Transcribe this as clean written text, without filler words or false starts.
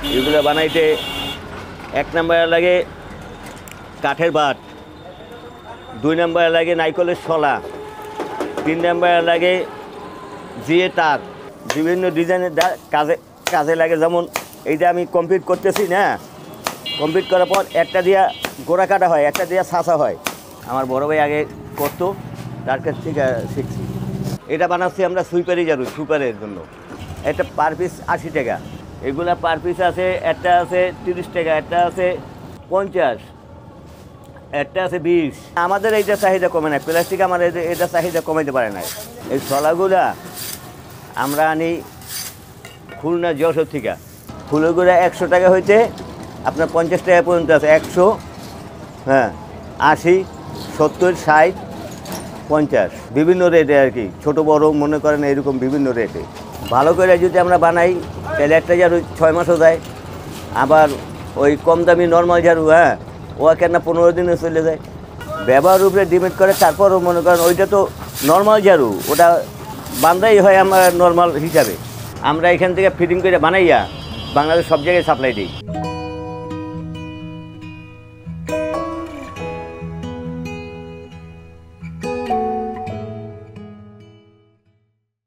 এগুলো বানাইতে 1 নম্বরে লাগে কাঠের বাট, 2 নম্বরে লাগে নাইকলের শলা, 3 নম্বরে লাগে জিএ তার, বিভিন্ন ডিজাইনের কাজে লাগে। যেমন এইটা আমি কমপ্লিট করতেছি না, কমপ্লিট করার পর একটা দিয়া গোড়া কাটা হয়, একটা দিয়া ছাঁচা হয়। আমার বড় ভাই আগে করতো, তার কাছ থেকে শিখছি। এটা বানাচ্ছি আমরা সুইপারি ঝাড়ু, সুইপারের জন্য। এটা পার পিস 80 টাকা। এগুলা পার পিস আছে, একটা আছে 30 টাকা, একটা আছে 50, একটা আছে 20। আমাদের এইটা চাহিদা কমে না, প্লাস্টিক আমার এটা চাহিদা কমাইতে পারে না। এই শলাগুলা আমরা আনি খুলনা যশোর থেকে। ফুলগুলা 100 টাকা হইতে আপনার 50 টাকা পর্যন্ত আছে। 100, হ্যাঁ, 80, 70, 60, 50, বিভিন্ন রেটে আর কি। ছোটো বড়ো মনে করেন এরকম বিভিন্ন রেটে। ভালো করে যদি আমরা বানাই তাহলে একটা ঝাড়ু 6 মাসও যায়। আবার ওই কম দামি নর্মাল ঝাড়ু, হ্যাঁ, ও কেন 15 দিনে চলে যায়। ব্যবহার উপরে ডিপেন্ড করে। তারপরও মনে করেন ওইটা তো নর্মাল ঝাড়ু, ওটা বান্ধাই হয় আমার নর্মাল হিসাবে। আমরা এখান থেকে ফিটিং করে বানাইয়া বাংলাদেশ সব জায়গায় সাপ্লাই দিই।